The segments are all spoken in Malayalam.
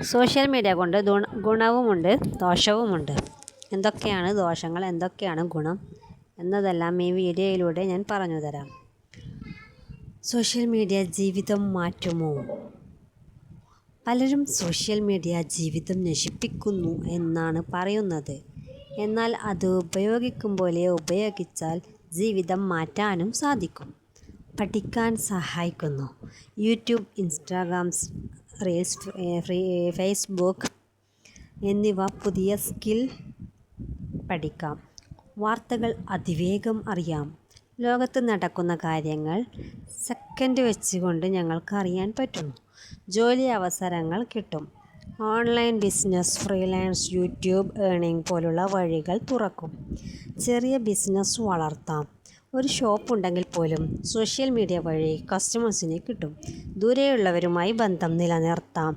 സോഷ്യൽ മീഡിയ കൊണ്ട് ഗുണവുമുണ്ട് ദോഷവുമുണ്ട്. എന്തൊക്കെയാണ് ദോഷങ്ങൾ, എന്തൊക്കെയാണ് ഗുണം എന്നതെല്ലാം ഈ വീഡിയോയിലൂടെ ഞാൻ പറഞ്ഞു തരാം. സോഷ്യൽ മീഡിയ ജീവിതം മാറ്റുമോ? പലരും സോഷ്യൽ മീഡിയ ജീവിതം നശിപ്പിക്കുന്നു എന്നാണ് പറയുന്നത്. എന്നാൽ അത് ഉപയോഗിക്കും പോലെ ഉപയോഗിച്ചാൽ ജീവിതം മാറ്റാനും സാധിക്കും. പഠിക്കാൻ സഹായിക്കുന്നു. യൂട്യൂബ്, ഇൻസ്റ്റാഗ്രാം റീൽസ്, ഫേസ്ബുക്ക് എന്നിവ പുതിയ സ്കിൽ പഠിക്കാം. വാർത്തകൾ അതിവേഗം അറിയാം. ലോകത്ത് നടക്കുന്ന കാര്യങ്ങൾ സെക്കൻഡ് വെച്ചുകൊണ്ട് ഞങ്ങൾക്ക് അറിയാൻ പറ്റുന്നു. ജോലി അവസരങ്ങൾ കിട്ടും. Online business, freelance, YouTube earning പോലുള്ള വഴികൾ തുറക്കും. ചെറിയ ബിസിനസ് വളർത്താം. ഒരു ഷോപ്പ് ഉണ്ടെങ്കിൽ പോലും സോഷ്യൽ മീഡിയ വഴി കസ്റ്റമേഴ്സിനെ കിട്ടും. ദൂരെയുള്ളവരുമായി ബന്ധം നിലനിർത്താം.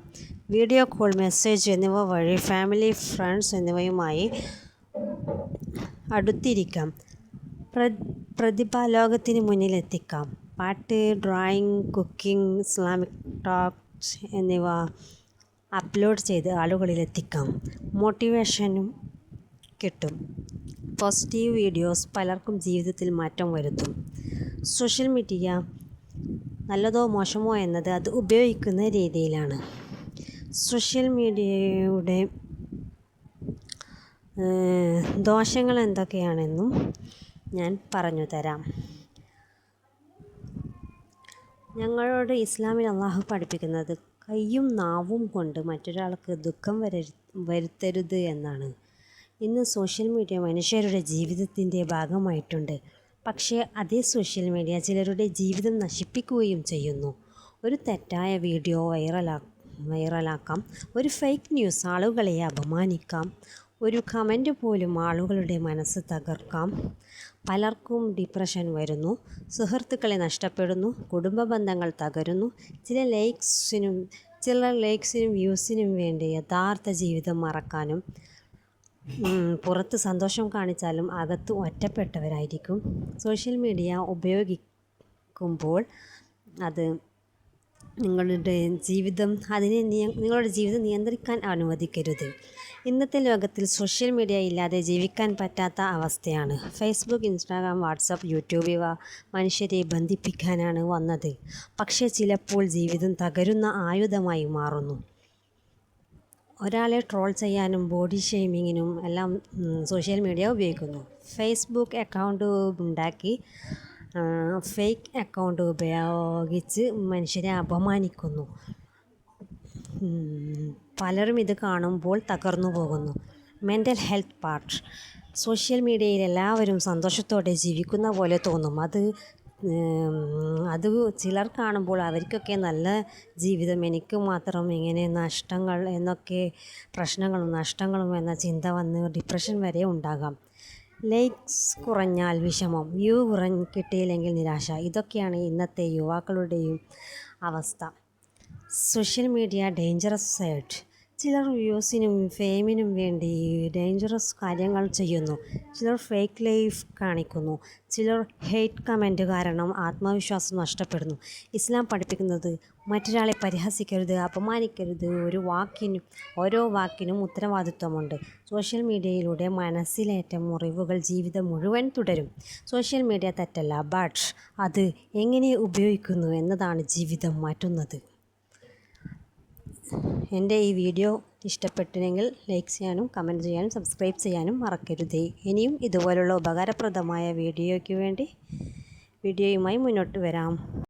വീഡിയോ കോൾ, മെസ്സേജ് എന്നിവ വഴി ഫാമിലി, ഫ്രണ്ട്സ് എന്നിവയുമായി അടുത്തിരിക്കാം. പ്രതിഭ ലോകത്തിന് മുന്നിലെത്തിക്കാം. പാട്ട്, ഡ്രോയിങ്, കുക്കിംഗ്, ഇസ്ലാമിക് ടോക്സ് എന്നിവ അപ്ലോഡ് ചെയ്ത് ആളുകളിലെത്തിക്കാം. മോട്ടിവേഷനും കിട്ടും. പോസിറ്റീവ് വീഡിയോസ് പലർക്കും ജീവിതത്തിൽ മാറ്റം വരുത്തും. സോഷ്യൽ മീഡിയ നല്ലതോ മോശമോ എന്നത് അത് ഉപയോഗിക്കുന്ന രീതിയിലാണ്. സോഷ്യൽ മീഡിയയുടെ ദോഷങ്ങൾ എന്തൊക്കെയാണെന്നും ഞാൻ പറഞ്ഞു തരാം. ഞങ്ങളോട് ഇസ്ലാമിൽ അള്ളാഹു പഠിപ്പിക്കുന്നത് കൈയും നാവും കൊണ്ട് മറ്റൊരാൾക്ക് ദുഃഖം വരുത്തരുത് എന്നാണ്. ഇന്ന് സോഷ്യൽ മീഡിയ മനുഷ്യരുടെ ജീവിതത്തിൻ്റെ ഭാഗമായിട്ടുണ്ട്. പക്ഷേ അതേ സോഷ്യൽ മീഡിയ ചിലരുടെ ജീവിതം നശിപ്പിക്കുകയും ചെയ്യുന്നു. ഒരു തെറ്റായ വീഡിയോ വൈറലാക്കാം. ഒരു ഫേക്ക് ന്യൂസ് ആളുകളെ അപമാനിക്കാം. ഒരു കമൻറ്റ് പോലും ആളുകളുടെ മനസ്സ് തകർക്കാം. പലർക്കും ഡിപ്രഷൻ വരുന്നു. സുഹൃത്തുക്കളെ നഷ്ടപ്പെടുന്നു. കുടുംബ ബന്ധങ്ങൾ തകരുന്നു. ചിലർ ലൈക്സിനും വ്യൂസിനും വേണ്ടി യഥാർത്ഥ ജീവിതം മറക്കാനും പുറത്ത് സന്തോഷം കാണിച്ചാലും അകത്ത് ഒറ്റപ്പെട്ടവരായിരിക്കും. സോഷ്യൽ മീഡിയ ഉപയോഗിക്കുമ്പോൾ അത് നിങ്ങളുടെ ജീവിതം നിയന്ത്രിക്കാൻ അനുവദിക്കരുത്. ഇന്നത്തെ ലോകത്തിൽ സോഷ്യൽ മീഡിയ ഇല്ലാതെ ജീവിക്കാൻ പറ്റാത്ത അവസ്ഥയാണ്. ഫേസ്ബുക്ക്, ഇൻസ്റ്റാഗ്രാം, വാട്സപ്പ്, യൂട്യൂബ് ഇവ മനുഷ്യരെ ബന്ധിപ്പിക്കാനാണ് വന്നത്. പക്ഷേ ചിലപ്പോൾ ജീവിതം തകരുന്ന ആയുധമായി മാറുന്നു. ഒരാളെ ട്രോൾ ചെയ്യാനും ബോഡി ഷെയ്മിങ്ങിനും എല്ലാം സോഷ്യൽ മീഡിയ ഉപയോഗിക്കുന്നു. ഫേസ്ബുക്ക് അക്കൗണ്ട് ഉണ്ടാക്കി ഫേക്ക് അക്കൗണ്ട് ഉപയോഗിച്ച് മനുഷ്യരെ അപമാനിക്കുന്നു. പലരും ഇത് കാണുമ്പോൾ തകർന്നു പോകുന്നു. Mental health part. സോഷ്യൽ മീഡിയയിൽ എല്ലാവരും സന്തോഷത്തോടെ ജീവിക്കുന്ന പോലെ തോന്നും. അത് ചിലർ കാണുമ്പോൾ അവർക്കൊക്കെ നല്ല ജീവിതം, എനിക്ക് മാത്രം ഇങ്ങനെ നഷ്ടങ്ങൾ എന്നൊക്കെ പ്രശ്നങ്ങളും നഷ്ടങ്ങളും എന്ന ചിന്ത വന്ന് ഡിപ്രഷൻ വരെ ഉണ്ടാകാം. ലൈക്സ് കുറഞ്ഞാൽ വിഷമം, വ്യൂ കിട്ടിയില്ലെങ്കിൽ നിരാശ. ഇതൊക്കെയാണ് ഇന്നത്തെ യുവാക്കളുടെയും അവസ്ഥ. Social media dangerous side. ചിലർ വ്യൂസിനും ഫെയിമിനും വേണ്ടി ഡേഞ്ചറസ് കാര്യങ്ങൾ ചെയ്യുന്നു. ചിലർ ഫേക്ക് ലൈഫ് കാണിക്കുന്നു. ചിലർ ഹെയ്റ്റ് കമൻറ്റ് കാരണം ആത്മവിശ്വാസം നഷ്ടപ്പെടുന്നു. ഇസ്ലാം പഠിപ്പിക്കുന്നത് മറ്റൊരാളെ പരിഹസിക്കരുത്, അപമാനിക്കരുത്. ഓരോ വാക്കിനും ഉത്തരവാദിത്വമുണ്ട്. സോഷ്യൽ മീഡിയയിലൂടെ മനസ്സിലേറ്റ മുറിവുകൾ ജീവിതം മുഴുവൻ തുടരും. സോഷ്യൽ മീഡിയ തെറ്റല്ല, ബട്ട് അത് എങ്ങനെ ഉപയോഗിക്കുന്നു എന്നതാണ് ജീവിതം മാറ്റുന്നത്. എൻ്റെ ഈ വീഡിയോ ഇഷ്ടപ്പെട്ടില്ലെങ്കിൽ ലൈക്ക് ചെയ്യാനും കമൻറ്റ് ചെയ്യാനും സബ്സ്ക്രൈബ് ചെയ്യാനും മറക്കരുതേ. ഇനിയും ഇതുപോലുള്ള ഉപകാരപ്രദമായ വീഡിയോയുമായി മുന്നോട്ട് വരാം.